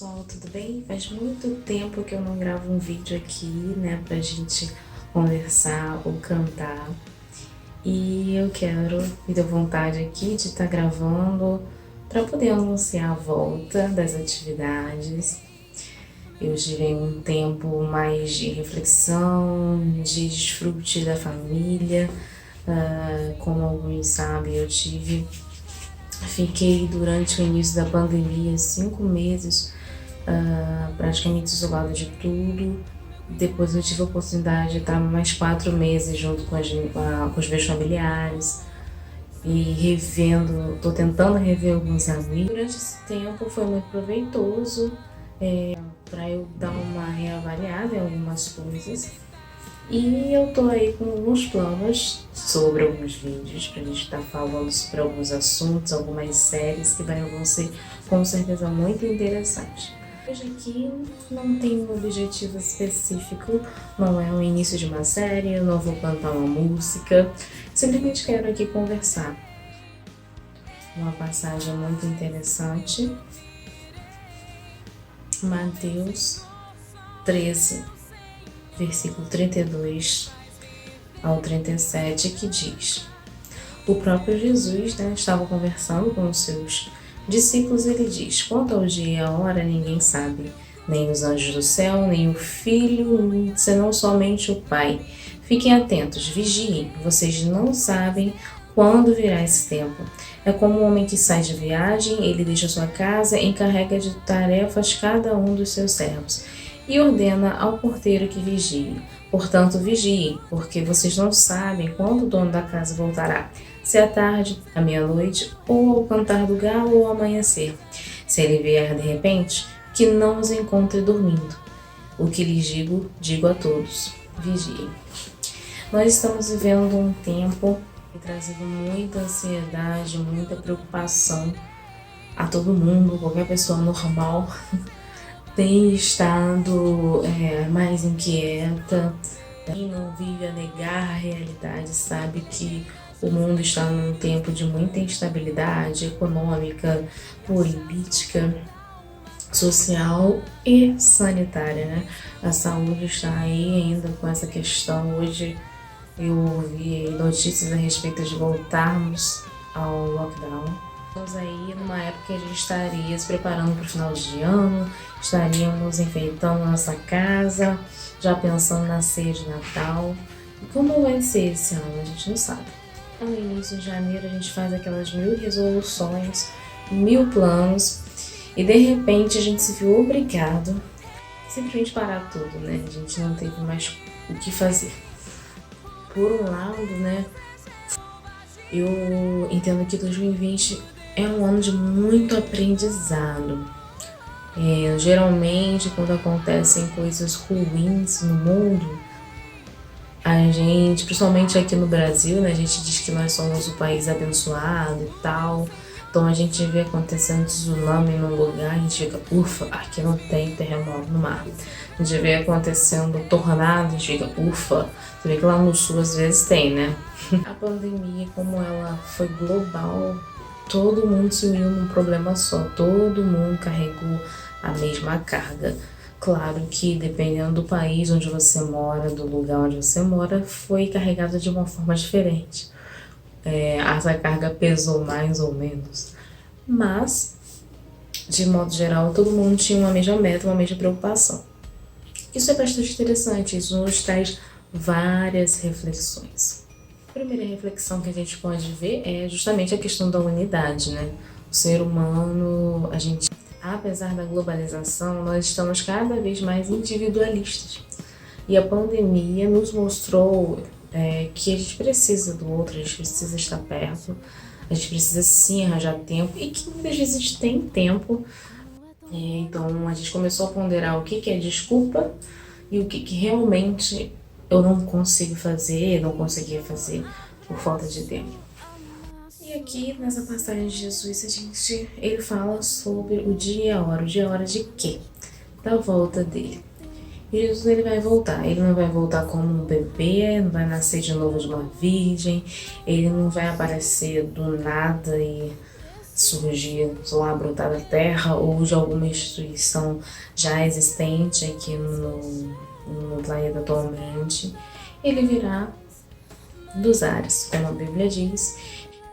pessoal, tudo bem? Faz muito tempo que eu não gravo um vídeo aqui, né, pra gente conversar ou cantar. E eu me deu vontade aqui de estar gravando para poder anunciar a volta das atividades. Eu tive um tempo mais de reflexão, de desfrute da família. Como alguns sabem, fiquei durante o início da pandemia 5 meses praticamente isolado de tudo. Depois eu tive a oportunidade de estar mais 4 meses junto com os meus familiares e tô tentando rever alguns amigos. Durante esse tempo foi muito proveitoso para eu dar uma reavaliada em algumas coisas. E eu tô aí com alguns planos sobre alguns vídeos pra gente estar falando sobre alguns assuntos, algumas séries que vão ser com certeza muito interessantes. Hoje aqui não tem um objetivo específico, não é o início de uma série, eu não vou cantar uma música, simplesmente quero aqui conversar. Uma passagem muito interessante, Mateus 13, versículo 32 ao 37, que diz: o próprio Jesus estava conversando com os seus discípulos. Ele diz: quanto ao dia e à hora ninguém sabe, nem os anjos do céu, nem o Filho, senão somente o Pai. Fiquem atentos, vigiem, vocês não sabem quando virá esse tempo. É como um homem que sai de viagem, ele deixa sua casa, encarrega de tarefas cada um dos seus servos e ordena ao porteiro que vigie. Portanto, vigiem, porque vocês não sabem quando o dono da casa voltará, se à tarde, à meia-noite, ou ao cantar do galo ou ao amanhecer. Se ele vier de repente, que não os encontre dormindo. O que lhes digo a todos: vigiem. Nós estamos vivendo um tempo que trazendo muita ansiedade, muita preocupação a todo mundo, qualquer pessoa normal tem estado mais inquieta. Quem não vive a negar a realidade sabe que o mundo está num tempo de muita instabilidade econômica, política, social e sanitária, né? A saúde está aí ainda com essa questão. Hoje eu ouvi notícias a respeito de voltarmos ao lockdown. Estamos aí numa época que a gente estaria se preparando para o final de ano, estaríamos enfeitando nossa casa, já pensando na ceia de Natal. E como vai ser esse ano? A gente não sabe. No início de janeiro a gente faz aquelas 1000 resoluções, 1000 planos, e de repente a gente se viu obrigado a simplesmente parar tudo, né? A gente não teve mais o que fazer. Por um lado, né, eu entendo que 2020 é um ano de muito aprendizado. Geralmente, quando acontecem coisas ruins no mundo, a gente, principalmente aqui no Brasil, né, a gente diz que nós somos o país abençoado e tal. Então a gente vê acontecendo tsunami num lugar, a gente fica, ufa, aqui não tem terremoto no mar. A gente vê acontecendo tornado, a gente fica, ufa, você vê que lá no sul às vezes tem, né? A pandemia, como ela foi global, todo mundo se uniu num problema só, todo mundo carregou a mesma carga. Claro que dependendo do país onde você mora, do lugar onde você mora, foi carregada de uma forma diferente. Essa carga pesou mais ou menos. Mas, de modo geral, todo mundo tinha uma mesma meta, uma mesma preocupação. Isso é bastante interessante, isso nos traz várias reflexões. A primeira reflexão que a gente pode ver é justamente a questão da unidade, né? O ser humano, apesar da globalização, nós estamos cada vez mais individualistas. E a pandemia nos mostrou que a gente precisa do outro, a gente precisa estar perto, a gente precisa sim arranjar tempo, e que muitas vezes a gente tem tempo. Então a gente começou a ponderar o que é desculpa e o que realmente eu não consigo fazer, não conseguia fazer por falta de tempo. E aqui nessa passagem de Jesus, ele fala sobre o dia e a hora. O dia e a hora de quê? Da volta dele. E Jesus, ele vai voltar. Ele não vai voltar como um bebê, não vai nascer de novo de uma virgem, ele não vai aparecer do nada e surgir lá, brotar da terra, ou de alguma instituição já existente aqui no planeta atualmente, ele virá dos ares, como a Bíblia diz,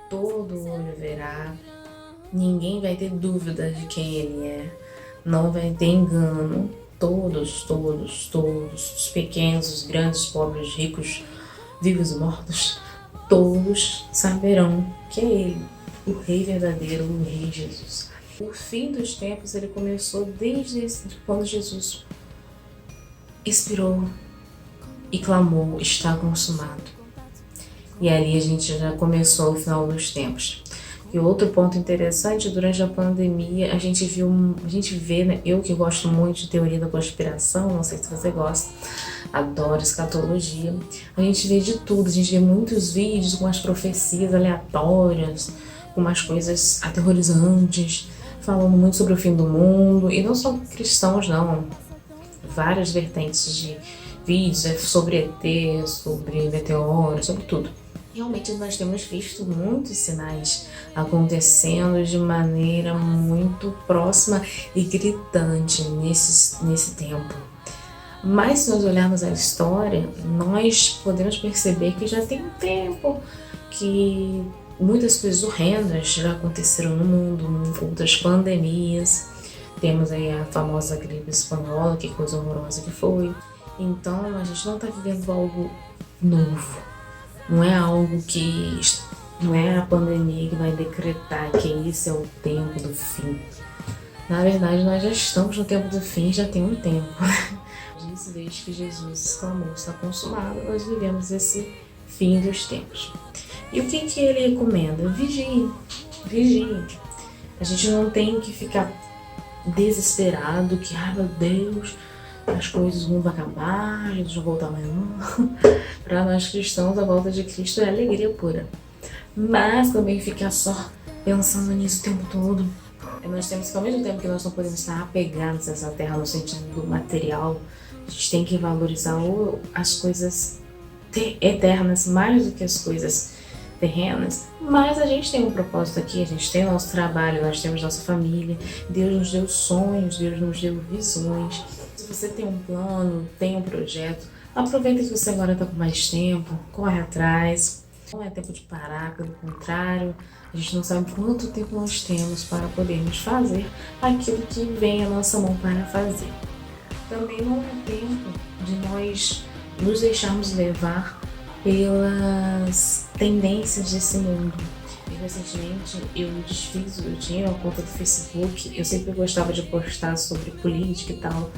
todo olho verá, ninguém vai ter dúvida de quem ele é, não vai ter engano, todos, os pequenos, os grandes, os pobres, os ricos, vivos e mortos, todos saberão que é ele, o Rei verdadeiro, o Rei Jesus. O fim dos tempos ele começou desde quando Jesus expirou e clamou, está consumado. E ali a gente já começou o final dos tempos. E outro ponto interessante, durante a pandemia, a gente vê, né, eu que gosto muito de teoria da conspiração, não sei se você gosta, adoro escatologia, a gente vê de tudo, a gente vê muitos vídeos com as profecias aleatórias, com umas coisas aterrorizantes, falando muito sobre o fim do mundo, e não só cristãos não, várias vertentes de vídeos sobre ET, sobre meteoros, sobre tudo. Realmente nós temos visto muitos sinais acontecendo de maneira muito próxima e gritante nesse tempo. Mas se nós olharmos a história, nós podemos perceber que já tem um tempo que muitas coisas horrendas já aconteceram no mundo, outras pandemias. Temos aí a famosa gripe espanhola, que coisa horrorosa que foi. Então a gente não está vivendo algo novo. Não é algo que... não é a pandemia que vai decretar que esse é o tempo do fim. Na verdade, nós já estamos no tempo do fim, já tem um tempo. Disso, desde que Jesus exclamou, está consumado, nós vivemos esse fim dos tempos. E o que ele recomenda? Vigie. A gente não tem que ficar desesperado, que, meu Deus, as coisas vão acabar, Jesus vai voltar amanhã. Para nós cristãos, a volta de Cristo é alegria pura. Mas também ficar só pensando nisso o tempo todo. Nós temos que, ao mesmo tempo que nós não podemos estar apegados a essa terra no sentido do material, a gente tem que valorizar as coisas eternas mais do que as coisas terrenas. Mas a gente tem um propósito aqui, a gente tem nosso trabalho, nós temos nossa família, Deus nos deu sonhos, Deus nos deu visões. Se você tem um plano, tem um projeto, aproveita que você agora está com mais tempo, corre atrás. Não é tempo de parar, pelo contrário, a gente não sabe quanto tempo nós temos para podermos fazer aquilo que vem à nossa mão para fazer. Também não é tempo de nós nos deixarmos levar pelas tendências desse mundo. Recentemente eu tinha uma conta do Facebook, eu sempre gostava de postar sobre política e tal,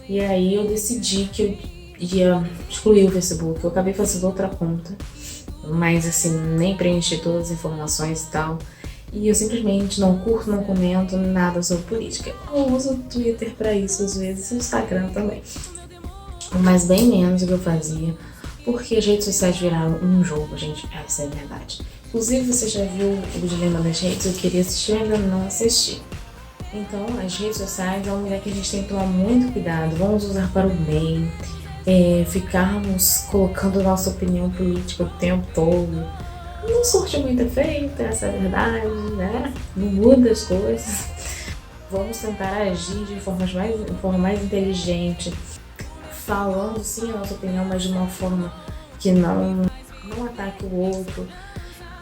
e aí eu decidi que eu ia excluir o Facebook. Eu acabei fazendo outra conta, mas assim, nem preenchi todas as informações e tal, e eu simplesmente não curto, não comento nada sobre política. Eu uso o Twitter para isso às vezes, e o Instagram também, mas bem menos do que eu fazia, porque as redes sociais viraram um jogo, gente, essa é a verdade. Inclusive, você já viu o Dilema das Redes? Eu queria assistir, ainda não assisti. Então, as redes sociais é um lugar que a gente tem que tomar muito cuidado, vamos usar para o bem, ficarmos colocando nossa opinião política o tempo todo. Não surte muito efeito, essa é a verdade, né? Não muda as coisas. Vamos tentar agir de forma mais inteligente, falando sim a nossa opinião, mas de uma forma que não ataque o outro.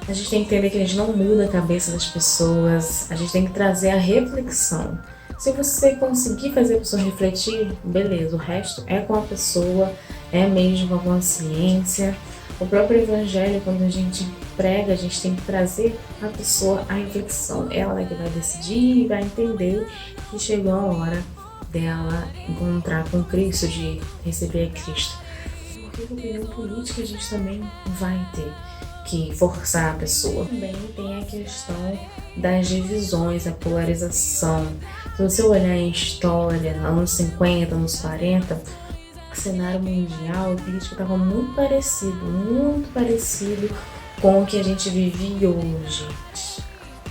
A gente tem que entender que a gente não muda a cabeça das pessoas, a gente tem que trazer a reflexão. Se você conseguir fazer a pessoa refletir, beleza, o resto é com a pessoa, é mesmo com a consciência. O próprio evangelho, quando a gente prega, a gente tem que trazer a pessoa à reflexão. Ela é que vai decidir e vai entender que chegou a hora dela encontrar com Cristo, de receber a Cristo. Porque opinião política a gente também vai ter que forçar a pessoa. Também tem a questão das divisões, a polarização. Se você olhar em história, anos 50, anos 40, o cenário mundial, o político estava muito parecido com o que a gente vive hoje.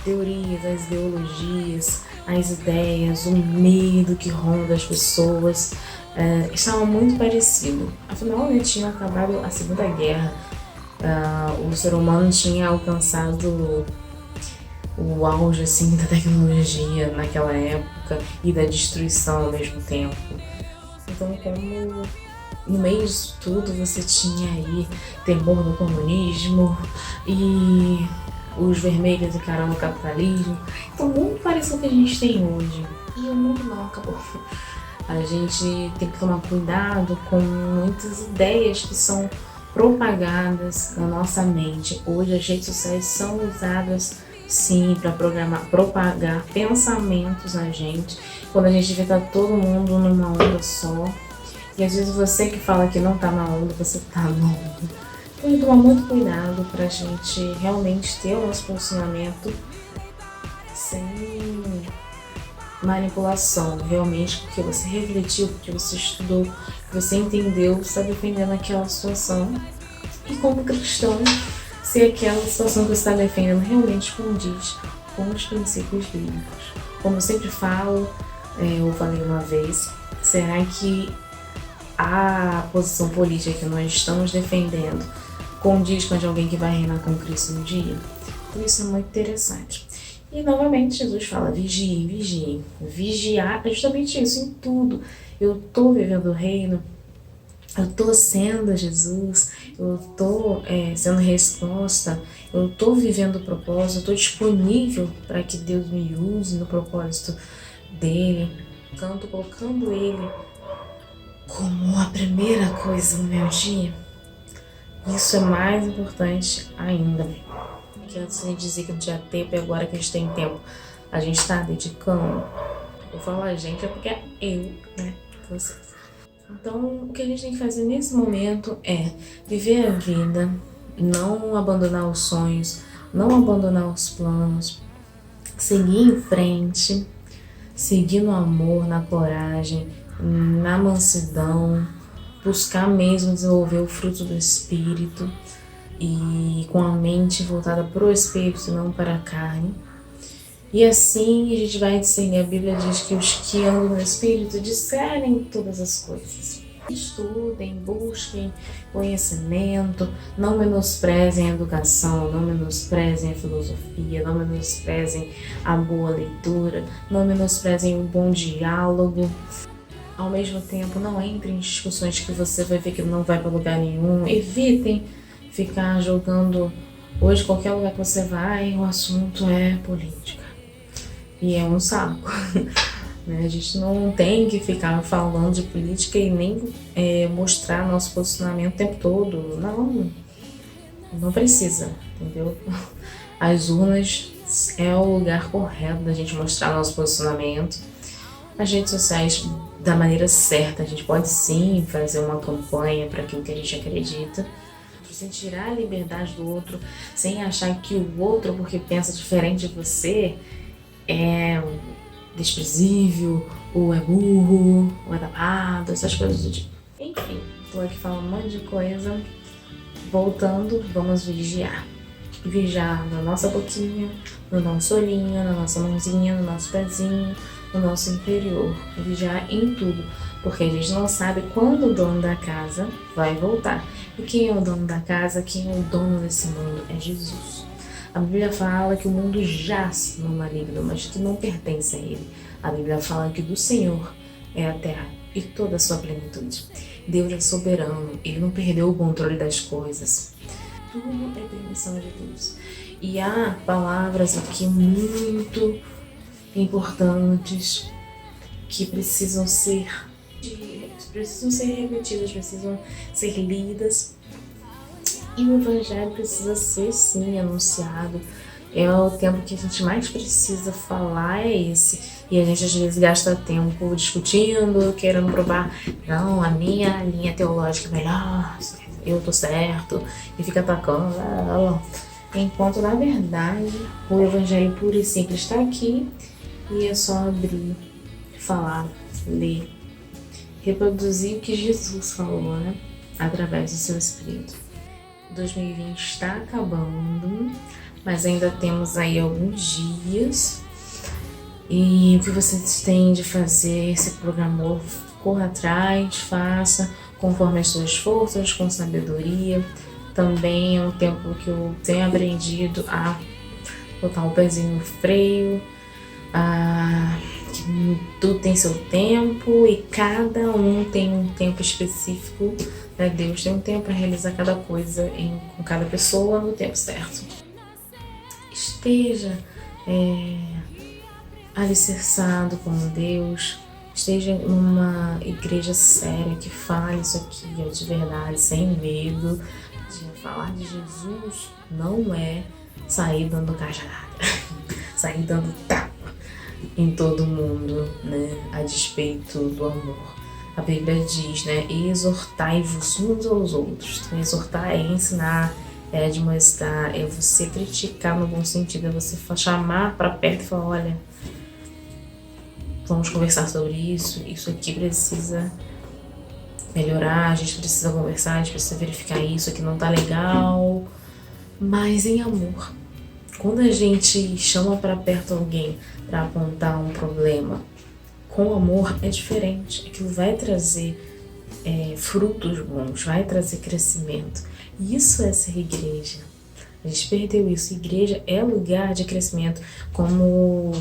Teorias, as ideologias, as ideias, o medo que ronda as pessoas, estavam muito parecidos. Afinal, tinha acabado a Segunda Guerra. O ser humano tinha alcançado o auge assim da tecnologia naquela época e da destruição ao mesmo tempo. Então, como no meio disso tudo você tinha aí temor no comunismo e os vermelhos encarando o capitalismo, então muito parecido com o que a gente tem hoje. E o mundo não acabou. A gente tem que tomar cuidado com muitas ideias que são propagadas na nossa mente. Hoje as redes sociais são usadas sim para propagar pensamentos na gente, quando a gente devia estar todo mundo numa onda só. E às vezes você que fala que não tá na onda, você tá na onda. Então tem que tomar muito cuidado pra gente realmente ter o nosso posicionamento sem manipulação, realmente, porque você refletiu, porque você estudou, porque você entendeu, está defendendo aquela situação. E como cristão, se aquela situação que você está defendendo realmente condiz com os princípios bíblicos. Como eu sempre falo, eu falei uma vez, será que a posição política que nós estamos defendendo condiz com a de alguém que vai reinar com Cristo um dia? Então isso é muito interessante. E novamente Jesus fala, vigiem, vigiem. Vigiar é justamente isso, em tudo. Eu estou vivendo o reino, eu estou sendo Jesus, eu estou sendo resposta, eu estou vivendo o propósito, eu estou disponível para que Deus me use no propósito dele. Então, estou colocando ele como a primeira coisa no meu dia. Isso é mais importante ainda. Que antes de dizer que não tinha tempo e agora que a gente tem tempo, a gente está dedicando. Eu falo a gente é porque é eu, né? Vocês. Então, o que a gente tem que fazer nesse momento é viver a vida, não abandonar os sonhos, não abandonar os planos, seguir em frente, seguir no amor, na coragem, na mansidão, buscar mesmo desenvolver o fruto do Espírito e com a mente voltada para o Espírito e não para a carne. E assim a gente vai discernir. A Bíblia diz que os que andam no Espírito discernem todas as coisas. Estudem, busquem conhecimento, não menosprezem a educação, não menosprezem a filosofia, não menosprezem a boa leitura, não menosprezem o bom diálogo. Ao mesmo tempo, não entrem em discussões que você vai ver que não vai para lugar nenhum. Evitem ficar jogando. Hoje, qualquer lugar que você vai, o assunto é política. E é um saco. A gente não tem que ficar falando de política e nem mostrar nosso posicionamento o tempo todo. Não precisa, entendeu? As urnas é o lugar correto da gente mostrar nosso posicionamento. As redes sociais, da maneira certa, a gente pode sim fazer uma campanha para aquilo que a gente acredita. Sem tirar a liberdade do outro, sem achar que o outro, porque pensa diferente de você, é desprezível, ou é burro, ou é tapado, essas coisas do tipo. Enfim, tô aqui falando um monte de coisa. Voltando, vamos vigiar. Vigiar na nossa boquinha, no nosso olhinho, na nossa mãozinha, no nosso pezinho, no nosso interior. Vigiar em tudo, porque a gente não sabe quando o dono da casa vai voltar. E quem é o dono da casa, quem é o dono desse mundo? É Jesus. A Bíblia fala que o mundo jaz no maligno, mas que não pertence a ele. A Bíblia fala que do Senhor é a terra e toda a sua plenitude. Deus é soberano, ele não perdeu o controle das coisas. Tudo é permissão de Deus. E há palavras aqui muito importantes que precisam ser repetidas, precisam ser lidas. E o Evangelho precisa ser, sim, anunciado. É o tempo que a gente mais precisa falar, é esse. E a gente às vezes gasta tempo discutindo, querendo provar, não, a minha linha teológica é melhor, eu tô certo, e fica atacando. Enquanto, na verdade, o Evangelho puro e simples está aqui, e é só abrir, falar, ler, reproduzir o que Jesus falou, né? Através do seu Espírito. 2020 está acabando, mas ainda temos aí alguns dias. E o que você tem de fazer, se programou, corra atrás, faça conforme as suas forças, com sabedoria. Também é um tempo que eu tenho aprendido a botar um pezinho no freio, que tudo tem seu tempo e cada um tem um tempo específico, né? Deus tem um tempo para realizar cada coisa com cada pessoa no tempo certo. Esteja alicerçado com Deus, esteja numa igreja séria que fale isso aqui de verdade, sem medo. De falar de Jesus não é sair dando cajada, sair dando tapa em todo mundo, né, a despeito do amor. A Bíblia diz, né, exortai-vos uns aos outros. Então, exortar é ensinar, é admoestar, é você criticar no bom sentido, é você chamar para perto e falar, olha, vamos conversar sobre isso aqui precisa melhorar, a gente precisa conversar, a gente precisa verificar isso aqui não tá legal, mas em amor. Quando a gente chama para perto alguém para apontar um problema, com amor é diferente, aquilo vai trazer frutos bons, vai trazer crescimento. Isso é ser igreja. A gente perdeu isso. Igreja é lugar de crescimento, como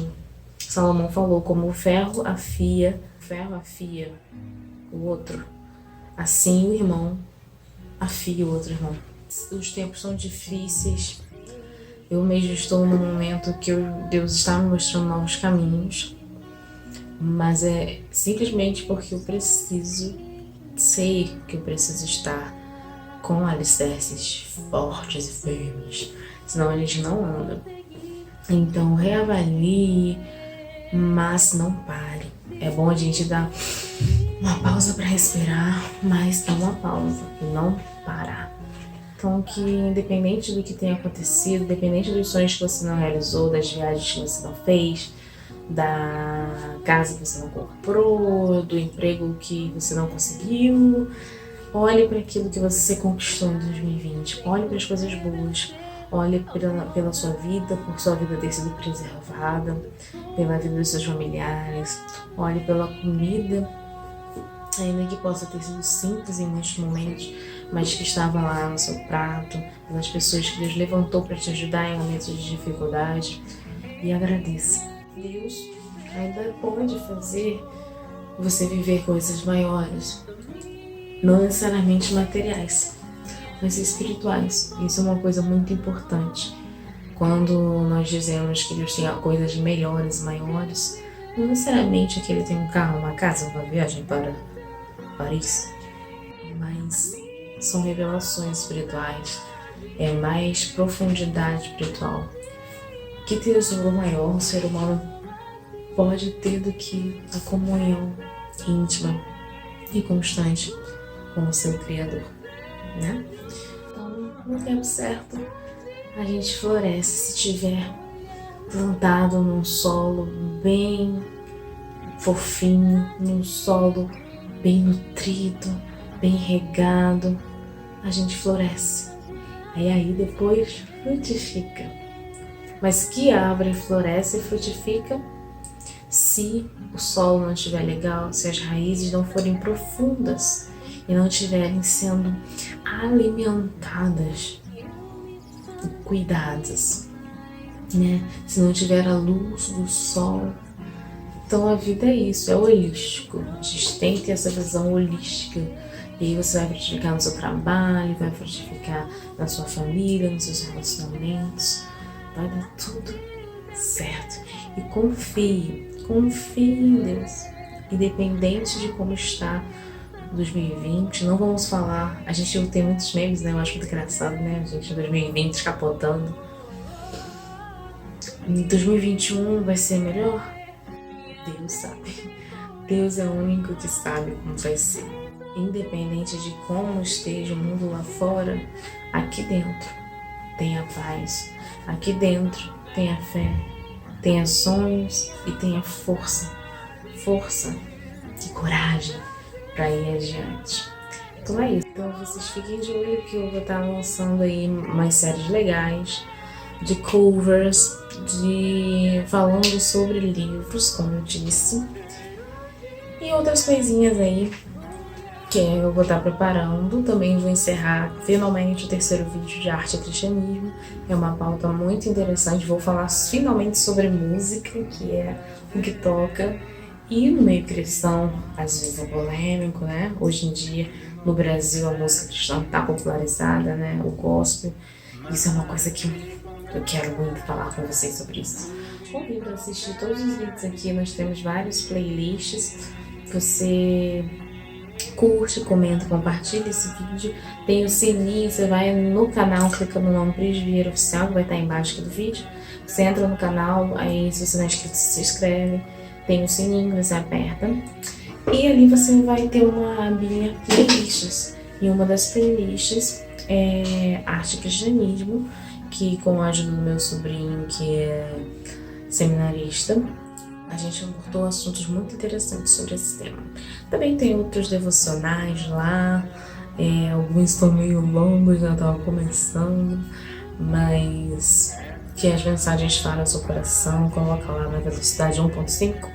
Salomão falou, como o ferro afia o outro, assim o irmão afia o outro irmão. Os tempos são difíceis. Eu mesmo estou num momento que Deus está me mostrando novos caminhos, mas é simplesmente porque eu preciso, sei que eu preciso estar com alicerces fortes e firmes, senão a gente não anda. Então reavalie, mas não pare. É bom a gente dar uma pausa para respirar, mas dar uma pausa e não parar. Então que independente do que tenha acontecido, independente dos sonhos que você não realizou, das viagens que você não fez, da casa que você não comprou, do emprego que você não conseguiu, olhe para aquilo que você conquistou em 2020, olhe para as coisas boas, olhe pela sua vida, por sua vida ter sido preservada, pela vida dos seus familiares, olhe pela comida, ainda que possa ter sido simples em muitos momentos, mas que estava lá no seu prato, pelas pessoas que Deus levantou para te ajudar em momentos de dificuldade, e agradeça. Deus ainda pode fazer você viver coisas maiores, não necessariamente materiais, mas espirituais. Isso é uma coisa muito importante. Quando nós dizemos que Deus tem coisas melhores, maiores, não necessariamente que Ele tem um carro, uma casa, uma viagem para Paris, mas são revelações espirituais, é mais profundidade espiritual. Que tesouro maior o ser humano pode ter do que a comunhão íntima e constante com o seu Criador, né? Então, no tempo certo, a gente floresce se tiver plantado num solo bem fofinho, num solo bem nutrido, bem regado, a gente floresce. Aí depois frutifica. Mas que árvore floresce e frutifica se o solo não estiver legal, se as raízes não forem profundas e não estiverem sendo alimentadas e cuidadas, né? Se não tiver a luz do sol. Então a vida é isso, é holístico. A gente tem que ter essa visão holística. E aí você vai frutificar no seu trabalho, vai frutificar na sua família, nos seus relacionamentos. Vai dar tudo certo. E confie em Deus. Independente de como está 2020, não vamos falar. A gente tem muitos memes, né? Eu acho muito engraçado, né? A gente em 2020 escapotando. Em 2021 vai ser melhor? Deus sabe. Deus é o único que sabe como vai ser. Independente de como esteja o mundo lá fora, aqui dentro tem a paz. Aqui dentro tem a fé, tem a sonhos e tem a força e coragem para ir adiante. Então é isso. Então vocês fiquem de olho que eu vou estar lançando aí mais séries legais, de covers, falando sobre livros, como eu disse, e outras coisinhas aí que eu vou estar preparando. Também vou encerrar finalmente o terceiro vídeo de arte e cristianismo. É uma pauta muito interessante. Vou falar finalmente sobre música, que é o que toca. E no meio cristão, às vezes é polêmico, né? Hoje em dia, no Brasil, a música cristã está popularizada, né? O gospel. Isso é uma coisa que eu quero muito falar com vocês sobre isso. Convido para assistir todos os vídeos aqui. Nós temos vários playlists. Você curte, comenta, compartilha esse vídeo. Tem o sininho, você vai no canal, clica no nome Pris Vieira Oficial, que vai estar embaixo aqui do vídeo. Você entra no canal, aí se você não é inscrito, se inscreve. Tem o sininho, você aperta. E ali você vai ter uma abinha playlists. E uma das playlists é arte e cristianismo, que com a ajuda do meu sobrinho, que é seminarista, a gente abordou assuntos muito interessantes sobre esse tema. Também tem outros devocionais lá, alguns estão meio longos, já estava começando, mas que as mensagens falam ao seu coração, coloca lá na velocidade 1.5.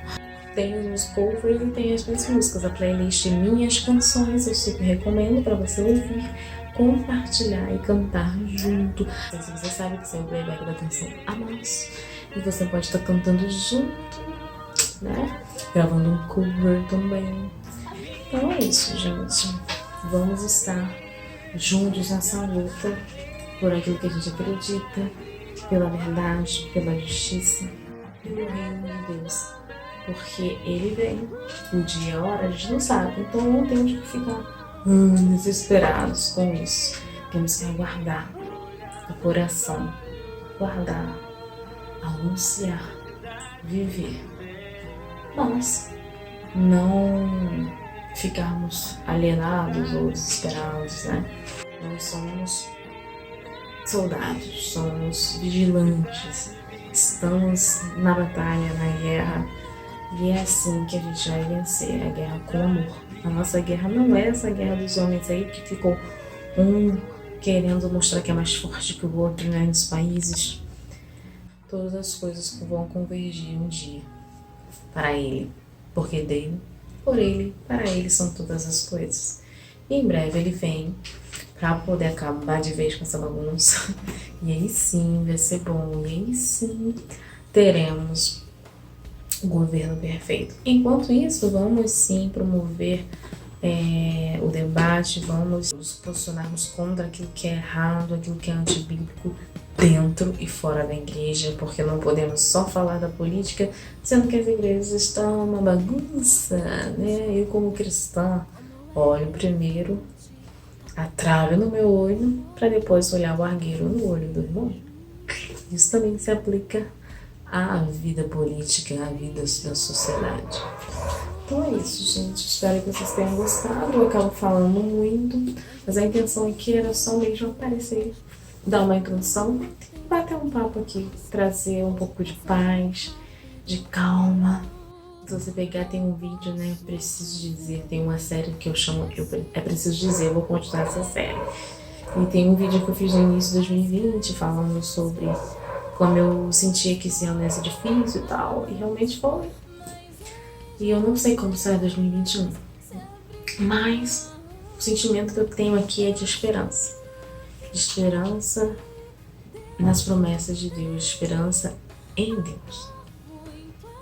Tem os covers e tem as minhas músicas, a playlist Minhas Canções, eu super recomendo para você ouvir, compartilhar e cantar junto. Se você sabe que você é o playback da canção Amados, e você pode estar cantando junto, né? Gravando um cover também. Então é isso, gente. Vamos estar juntos nessa luta por aquilo que a gente acredita, pela verdade, pela justiça, pelo reino de Deus. Porque ele vem, o dia e a hora a gente não sabe, então não temos que ficar desesperados com isso. Temos que aguardar o coração, guardar, anunciar, viver. Mas não ficarmos alienados ou desesperados, né? Nós somos soldados, somos vigilantes, estamos na batalha, na guerra, e é assim que a gente vai vencer a guerra com amor. A nossa guerra não é essa guerra dos homens aí que ficou um querendo mostrar que é mais forte que o outro, né, nos países. Todas as coisas que vão convergir um dia para ele, porque dele, por ele, para ele são todas as coisas. E em breve ele vem para poder acabar de vez com essa bagunça. E aí sim vai ser bom, e aí sim teremos o governo perfeito. Enquanto isso, vamos sim promover o debate, vamos nos posicionarmos contra aquilo que é errado, aquilo que é antibíblico, dentro e fora da igreja, porque não podemos só falar da política, sendo que as igrejas estão uma bagunça, né? Eu, como cristã, olho primeiro a trave no meu olho, para depois olhar o argueiro no olho do irmão. Isso também se aplica à vida política, à vida da sociedade. Então é isso, gente. Espero que vocês tenham gostado. Eu acabo falando muito, mas a intenção aqui era só mesmo aparecer, dar uma introdução, bater um papo aqui, trazer um pouco de paz, de calma. Se você pegar, tem um vídeo, né? Preciso dizer, tem uma série que eu chamo É Preciso Dizer, eu vou continuar essa série. E tem um vídeo que eu fiz no início de 2020, falando sobre como eu sentia que esse ano ia ser difícil e tal, e realmente foi. E eu não sei como será 2021, mas o sentimento que eu tenho aqui é de esperança. De esperança nas promessas de Deus, de esperança em Deus.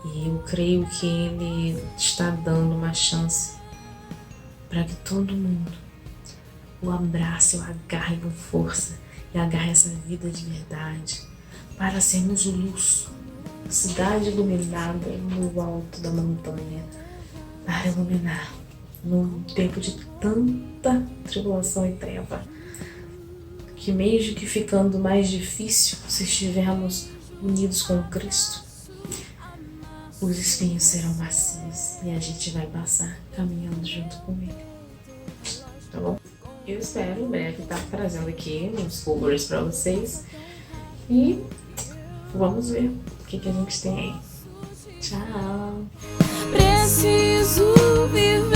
E eu creio que Ele está dando uma chance para que todo mundo o abrace, o agarre com força e agarre essa vida de verdade, para sermos luz, cidade iluminada no alto da montanha, para iluminar num tempo de tanta tribulação e treva, que mesmo que ficando mais difícil, se estivermos unidos com Cristo, os espinhos serão macios e a gente vai passar caminhando junto com Ele. Tá bom? Eu espero em breve estar trazendo aqui uns covers pra vocês e vamos ver o que a gente tem aí. Tchau! Preciso viver.